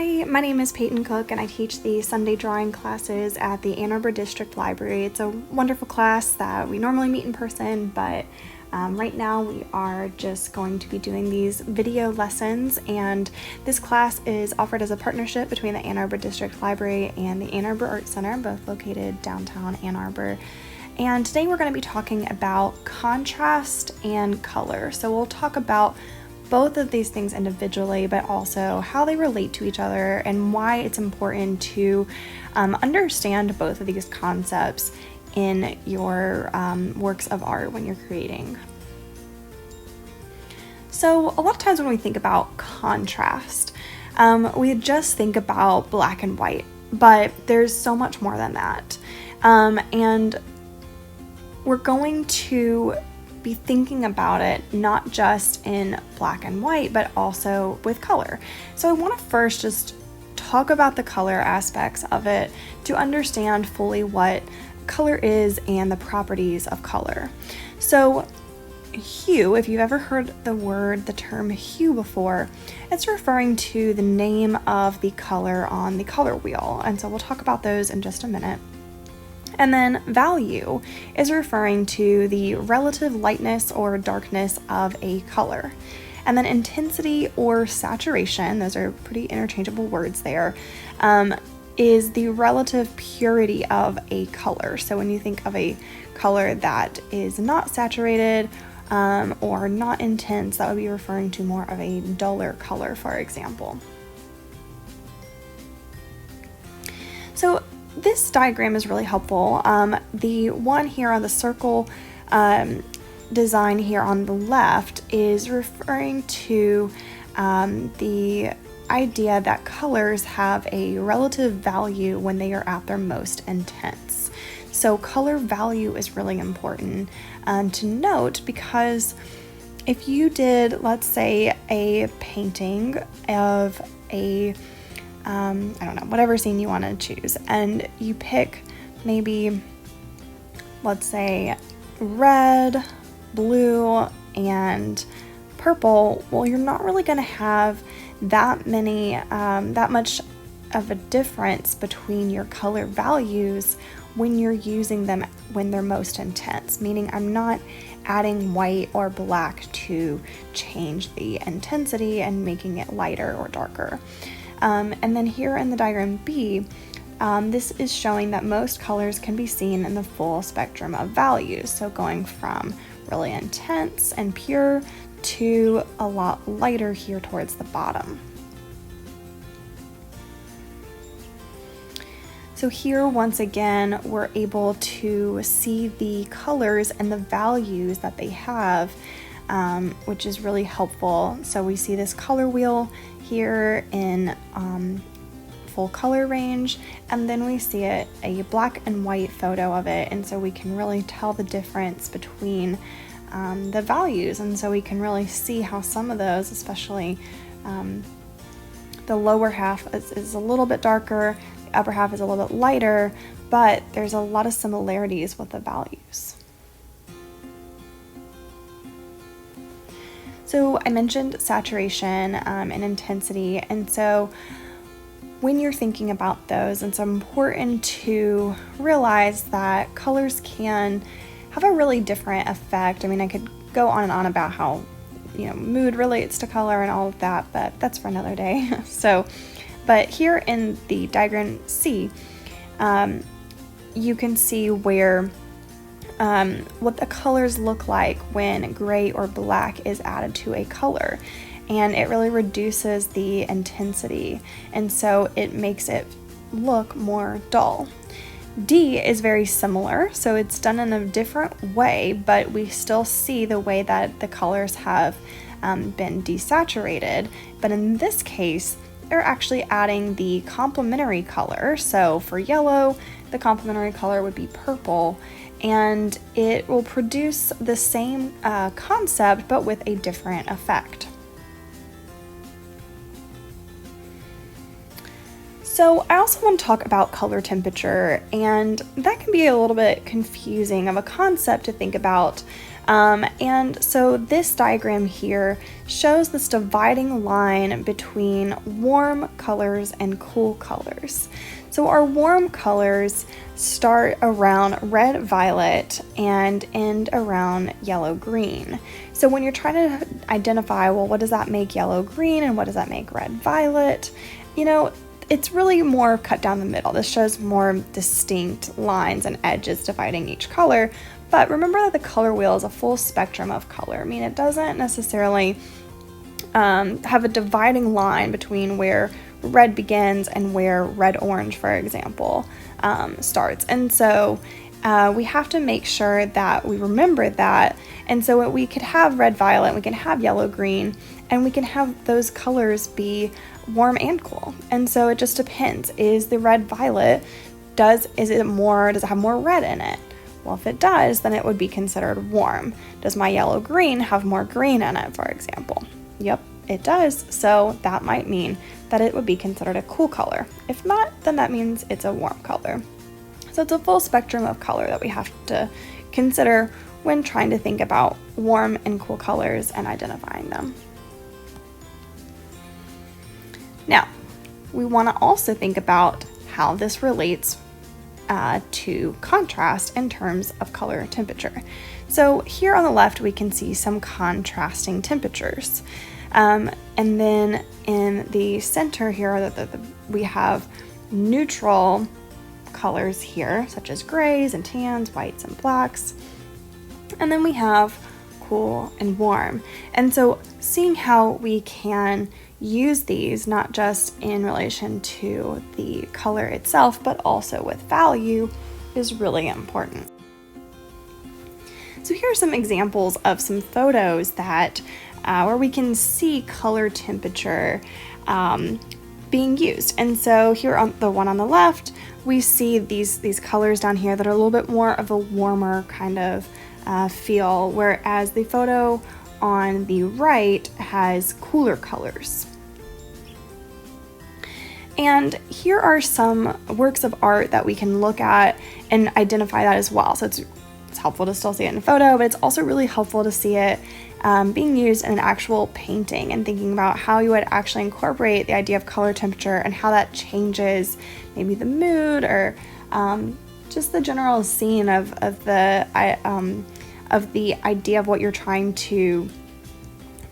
Hi, my name is Peyton Cook and I teach the Sunday drawing classes at the Ann Arbor District Library. It's a wonderful class that we normally meet in person, but right now we are just going to be doing these video lessons, and this class is offered as a partnership between the Ann Arbor District Library and the Ann Arbor Art Center, both located downtown Ann Arbor. And today we're going to be talking about contrast and color. So we'll talk about both of these things individually, but also how they relate to each other and why it's important to understand both of these concepts in your works of art when you're creating. So a lot of times when we think about contrast, we just think about black and white, but there's so much more than that. And we're going to be thinking about it not just in black and white, but also with color. So I want to first just talk about the color aspects of it to understand fully what color is and the properties of color. So hue, if you've ever heard the term hue before, it's referring to the name of the color on the color wheel. And so we'll talk about those in just a minute. And then value is referring to the relative lightness or darkness of a color. And then intensity or saturation, those are pretty interchangeable words there, is the relative purity of a color. So when you think of a color that is not saturated or not intense, that would be referring to more of a duller color, for example. So this diagram is really helpful. The one here on the circle design here on the left is referring to the idea that colors have a relative value when they are at their most intense. So color value is really important to note, because if you did, let's say, a painting of a I don't know, whatever scene you want to choose, and you pick maybe, let's say, red, blue, and purple, well, you're not really going to have that much of a difference between your color values when you're using them when they're most intense, meaning I'm not adding white or black to change the intensity and making it lighter or darker. And then here in the diagram B, this is showing that most colors can be seen in the full spectrum of values. So going from really intense and pure to a lot lighter here towards the bottom. So here, once again, we're able to see the colors and the values that they have, which is really helpful. So we see this color wheel here in full color range, and then we see a black and white photo of it, and so we can really tell the difference between the values, and so we can really see how some of those, especially the lower half is a little bit darker, the upper half is a little bit lighter, but there's a lot of similarities with the values. So I mentioned saturation and intensity, and so when you're thinking about those, it's important to realize that colors can have a really different effect. I mean, I could go on and on about how, mood relates to color and all of that, but that's for another day. But here in the diagram C, you can see where what the colors look like when gray or black is added to a color, and it really reduces the intensity, and so it makes it look more dull. D is very similar, so it's done in a different way, but we still see the way that the colors have been desaturated, but in this case they're actually adding the complementary color. So for yellow, the complementary color would be purple, and it will produce the same concept but with a different effect. So I also want to talk about color temperature, and that can be a little bit confusing of a concept to think about And so this diagram here shows this dividing line between warm colors and cool colors. So our warm colors start around red-violet and end around yellow-green. So when you're trying to identify, well, what does that make yellow-green and what does that make red-violet? You know, it's really more cut down the middle. This shows more distinct lines and edges dividing each color. But remember that the color wheel is a full spectrum of color. I mean, it doesn't necessarily have a dividing line between where red begins and where red-orange, for example, starts. And so we have to make sure that we remember that. And so we could have red-violet, we can have yellow-green, and we can have those colors be warm and cool. And so it just depends. Is the red-violet, does it have more red in it? Well, if it does, then it would be considered warm. Does my yellow-green have more green in it, for example? Yep, it does. So that might mean that it would be considered a cool color. If not, then that means it's a warm color. So it's a full spectrum of color that we have to consider when trying to think about warm and cool colors and identifying them. Now, we want to also think about how this relates to contrast in terms of color temperature. So here on the left, we can see some contrasting temperatures. And then in the center here, we have neutral colors here, such as grays and tans, whites and blacks. And then we have cool and warm. And so seeing how we can use these not just in relation to the color itself, but also with value is really important. So here are some examples of some photos that where we can see color temperature being used. And so here on the one on the left, we see these colors down here that are a little bit more of a warmer kind of feel, whereas the photo on the right has cooler colors. And here are some works of art that we can look at and identify that as well. So it's helpful to still see it in a photo, but it's also really helpful to see it being used in an actual painting and thinking about how you would actually incorporate the idea of color temperature and how that changes maybe the mood or just the general scene of the idea of what you're trying to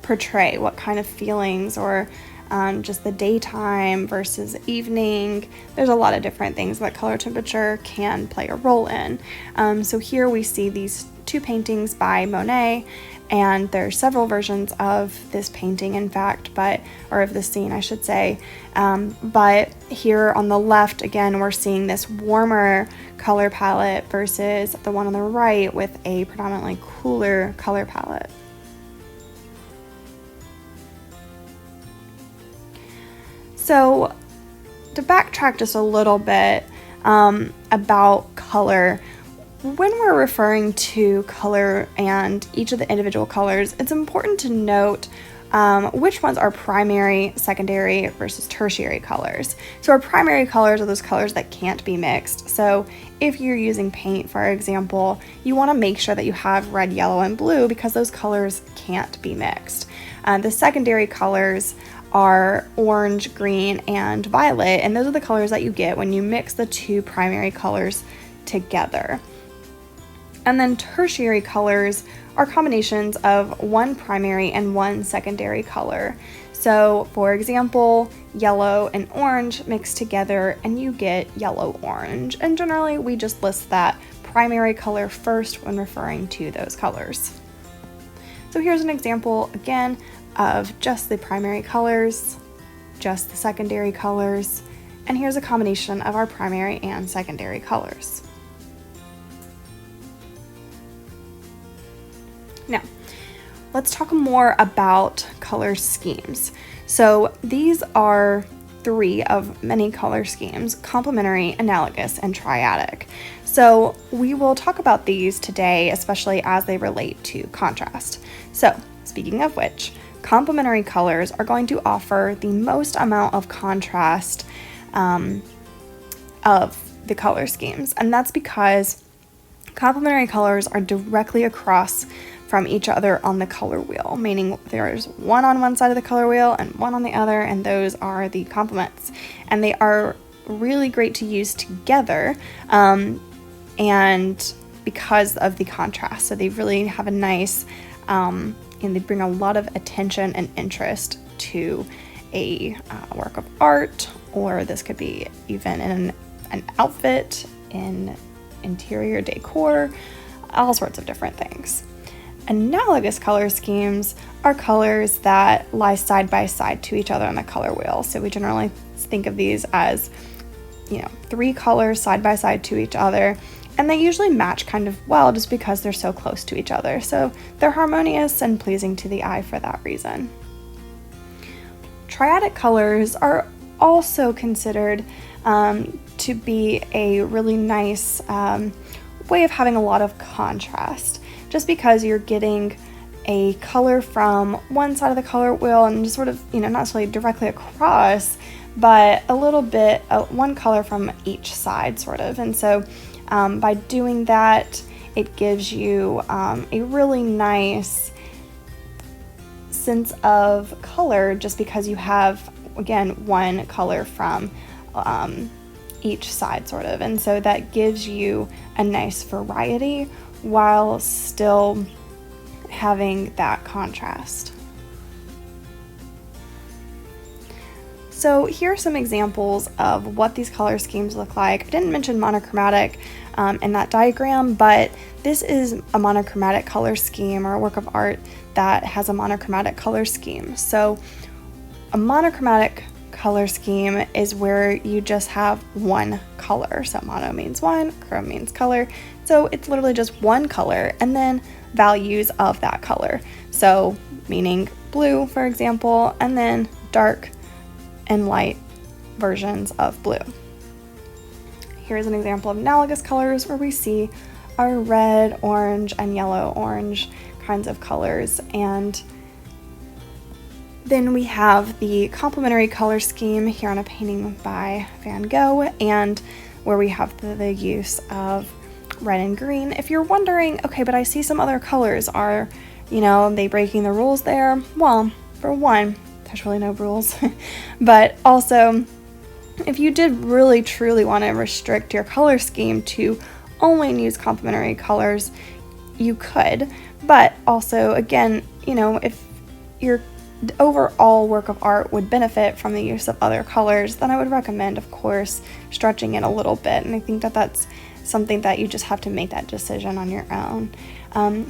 portray, what kind of feelings, or just the daytime versus evening. There's a lot of different things that color temperature can play a role in. So here we see these two paintings by Monet, and there are several versions of this painting, in fact, or of the scene, I should say. But here on the left, again, we're seeing this warmer color palette versus the one on the right with a predominantly cooler color palette. So to backtrack just a little bit about color, when we're referring to color and each of the individual colors, it's important to note which ones are primary, secondary versus tertiary colors. So our primary colors are those colors that can't be mixed. So if you're using paint, for example, you want to make sure that you have red, yellow, and blue because those colors can't be mixed. The secondary colors are orange, green, and violet, and those are the colors that you get when you mix the two primary colors together. And then tertiary colors are combinations of one primary and one secondary color. So for example, yellow and orange mixed together and you get yellow-orange. And generally we just list that primary color first when referring to those colors. So here's an example again of just the primary colors, just the secondary colors, and here's a combination of our primary and secondary colors. Now, let's talk more about color schemes. So these are three of many color schemes: complementary, analogous, and triadic. So we will talk about these today, especially as they relate to contrast. So speaking of which, complementary colors are going to offer the most amount of contrast of the color schemes, and that's because complementary colors are directly across from each other on the color wheel, meaning there's one on one side of the color wheel and one on the other, and those are the complements. And they are really great to use together, and because of the contrast. So they really have a nice, and they bring a lot of attention and interest to a work of art, or this could be even in an outfit, in interior decor, all sorts of different things. Analogous color schemes are colors that lie side by side to each other on the color wheel. So we generally think of these as, 3 colors side by side to each other, and they usually match kind of well just because they're so close to each other. So they're harmonious and pleasing to the eye for that reason. Triadic colors are also considered to be a really nice way of having a lot of contrast, just because you're getting a color from one side of the color wheel and just sort of, not necessarily directly across, but a little bit, one color from each side sort of. And so by doing that, it gives you a really nice sense of color, just because you have, again, one color from each side sort of. And so that gives you a nice variety while still having that contrast. So here are some examples of what these color schemes look like. I didn't mention monochromatic in that diagram, but this is a monochromatic color scheme, or a work of art that has a monochromatic color scheme. So a monochromatic color scheme is where you just have one color. So mono means one, chrome means color. So it's literally just one color and then values of that color. So meaning blue, for example, and then dark and light versions of blue. Here's an example of analogous colors where we see our red, orange, and yellow-orange kinds of colors. And then we have the complementary color scheme here on a painting by Van Gogh, and where we have the use of red and green. If you're wondering, okay, but I see some other colors, are they breaking the rules there? Well, for one, there's really no rules. But also, if you did really truly want to restrict your color scheme to only use complementary colors, you could. But also, again, if your overall work of art would benefit from the use of other colors, then I would recommend, of course, stretching it a little bit. And I think that that's something that you just have to make that decision on your own.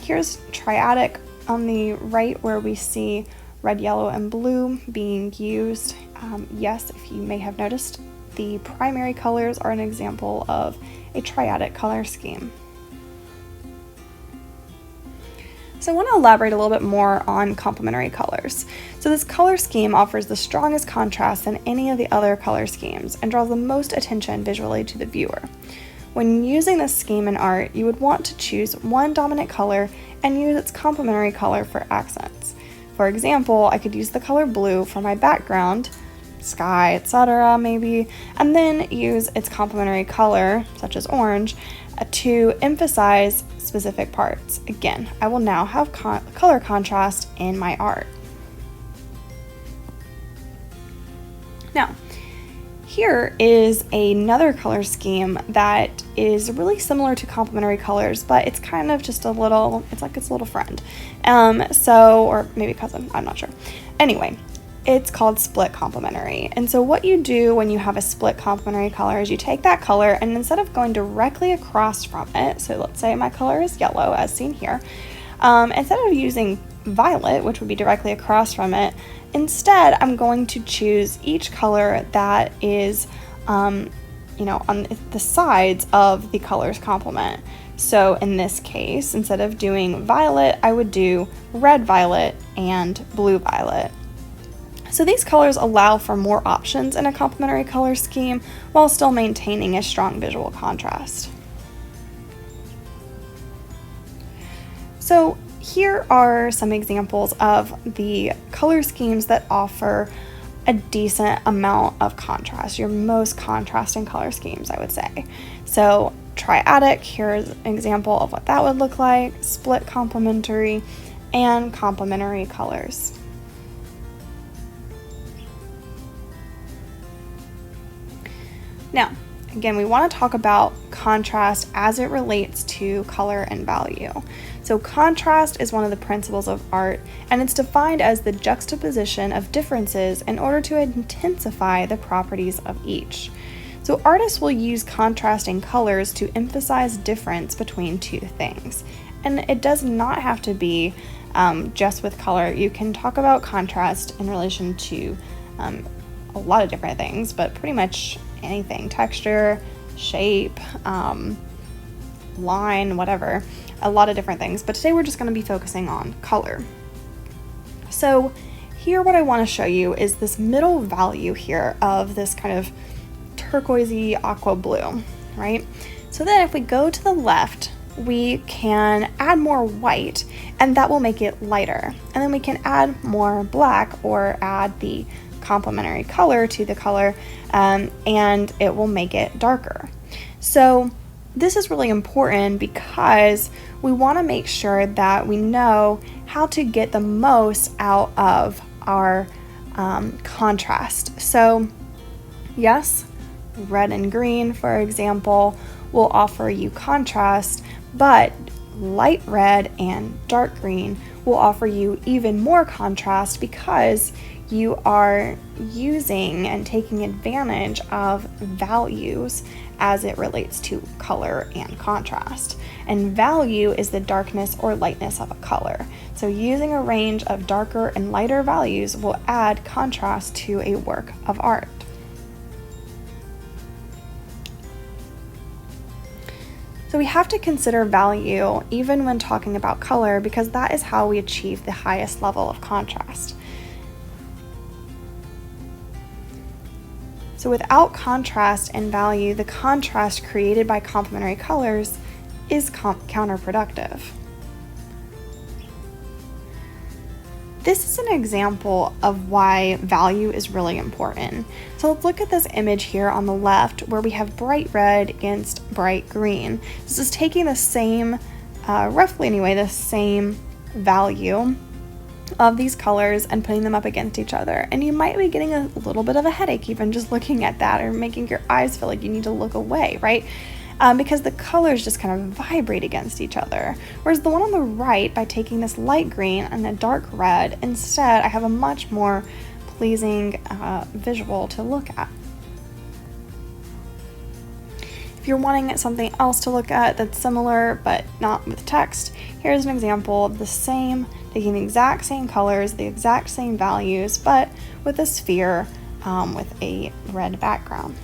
Here's triadic on the right, where we see red, yellow, and blue being used. Yes, if you may have noticed, the primary colors are an example of a triadic color scheme. So I want to elaborate a little bit more on complementary colors. So this color scheme offers the strongest contrast than any of the other color schemes and draws the most attention visually to the viewer. When using this scheme in art, you would want to choose one dominant color and use its complementary color for accents. For example, I could use the color blue for my background, sky, etc. maybe, and then use its complementary color, such as orange, to emphasize specific parts. Again, I will now have color contrast in my art. Now, here is another color scheme that is really similar to complementary colors, but it's kind of just it's like its little friend. Or maybe cousin, I'm not sure. Anyway, it's called split complementary. And so what you do when you have a split complementary color is you take that color, and instead of going directly across from it, so let's say my color is yellow as seen here, instead of using violet, which would be directly across from it, instead I'm going to choose each color that is on the sides of the color's complement. So in this case, instead of doing violet, I would do red violet and blue violet. So these colors allow for more options in a complementary color scheme while still maintaining a strong visual contrast. So here are some examples of the color schemes that offer a decent amount of contrast, your most contrasting color schemes, I would say. So triadic, here's an example of what that would look like, split complementary, and complementary colors. Now, again, we want to talk about contrast as it relates to color and value. So contrast is one of the principles of art, and it's defined as the juxtaposition of differences in order to intensify the properties of each. So artists will use contrasting colors to emphasize difference between two things. And it does not have to be just with color. You can talk about contrast in relation to a lot of different things, but pretty much anything, texture, shape, line, whatever, a lot of different things. But today we're just going to be focusing on color. So here what I want to show you is this middle value here of this kind of turquoisey aqua blue, right? So then if we go to the left, we can add more white and that will make it lighter. And then we can add more black or add the complementary color to the color and it will make it darker. So this is really important because we want to make sure that we know how to get the most out of our contrast. So yes, red and green, for example, will offer you contrast, but light red and dark green will offer you even more contrast because you are using and taking advantage of values as it relates to color and contrast. And value is the darkness or lightness of a color. So using a range of darker and lighter values will add contrast to a work of art. So we have to consider value even when talking about color because that is how we achieve the highest level of contrast. So without contrast and value, the contrast created by complementary colors is counterproductive. This is an example of why value is really important. So let's look at this image here on the left where we have bright red against bright green. This is taking the same, roughly anyway, the same value of these colors and putting them up against each other. And you might be getting a little bit of a headache even just looking at that or making your eyes feel like you need to look away, right? Because the colors just kind of vibrate against each other. Whereas the one on the right, by taking this light green and a dark red, instead I have a much more pleasing visual to look at. If you're wanting something else to look at that's similar but not with text, here's an example of the same, taking the exact same colors, the exact same values, but with a sphere with a red background.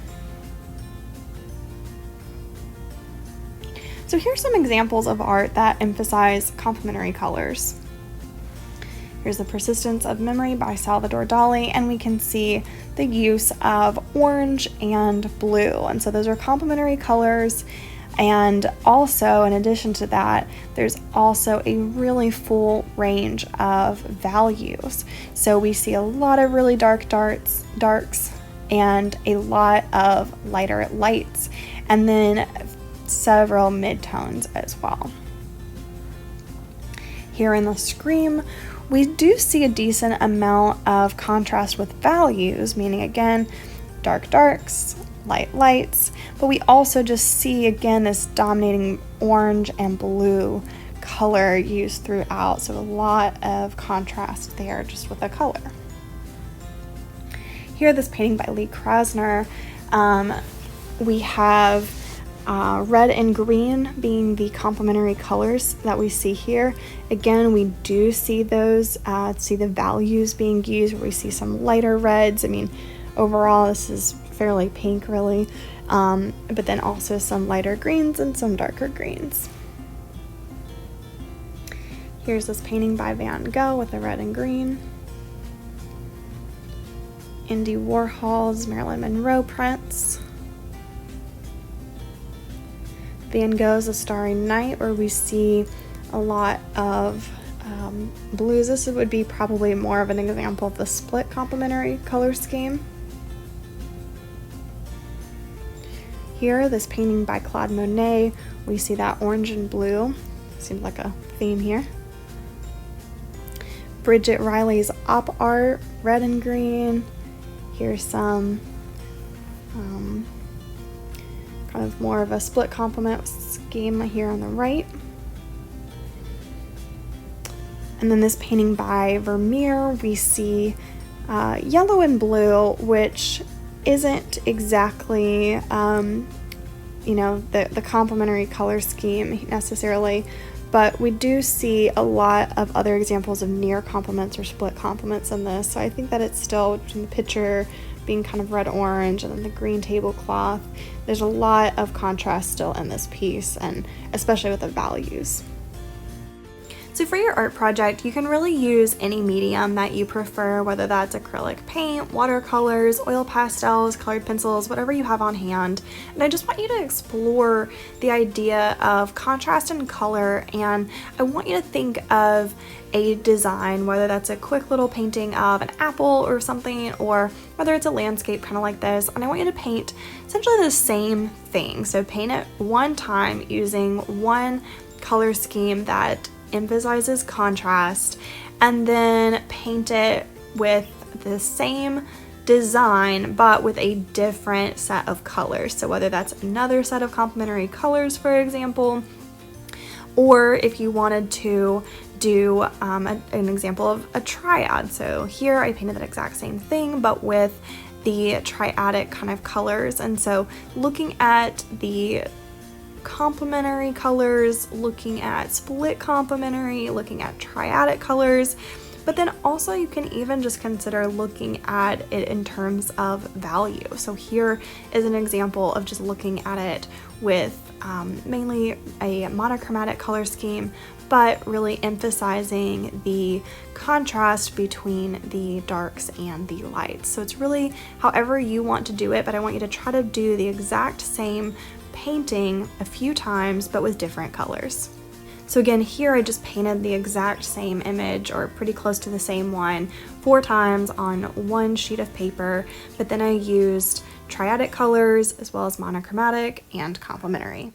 So here's some examples of art that emphasize complementary colors. Here's The Persistence of Memory by Salvador Dali, and we can see the use of orange and blue. And so those are complementary colors. And also, in addition to that, there's also a really full range of values. So we see a lot of really dark darks and a lot of lighter lights, and then several midtones as well. Here in the Scream, we do see a decent amount of contrast with values, meaning again, dark darks, light lights, but we also just see again this dominating orange and blue color used throughout, so a lot of contrast there just with the color. Here, this painting by Krasner, we have red and green being the complementary colors that we see here. Again, we do see those, see the values being used where we see some lighter reds. I mean, overall this is fairly pink really, but then also some lighter greens and some darker greens. Here's this painting by Van Gogh with the red and green. Andy Warhol's Marilyn Monroe prints. Van Gogh's A Starry Night, where we see a lot of blues. This would be probably more of an example of the split complementary color scheme. here, this painting by Claude Monet, we see that orange and blue. Seems like a theme here. Bridget Riley's op art, red and green. Here's some kind of more of a split complement scheme here on the right. And then this painting by Vermeer, we see yellow and blue, which isn't exactly, you know, the complementary color scheme necessarily, but we do see a lot of other examples of near complements or split complements in this. So I think that it's still, in the picture being kind of red-orange and then the green tablecloth, there's a lot of contrast still in this piece, and especially with the values. So for your art project, you can really use any medium that you prefer, whether that's acrylic paint, watercolors, oil pastels, colored pencils, whatever you have on hand. And I just want you to explore the idea of contrast and color, and I want you to think of a design, whether that's a quick little painting of an apple or something, or whether it's a landscape kind of like this, and I want you to paint essentially the same thing. So paint it one time using one color scheme that emphasizes contrast, and then paint it with the same design but with a different set of colors. So whether that's another set of complementary colors, for example, or if you wanted to do an example of a triad. So here I painted that exact same thing but with the triadic kind of colors, and so looking at the complementary colors, looking at split complementary, looking at triadic colors, but then also you can even just consider looking at it in terms of value. So here is an example of just looking at it with mainly a monochromatic color scheme, but really emphasizing the contrast between the darks and the lights. So it's really however you want to do it, but I want you to try to do the exact same painting a few times but with different colors. So again, here I just painted the exact same image, or pretty close to the same one, 4 times on one sheet of paper, but then I used triadic colors as well as monochromatic and complementary.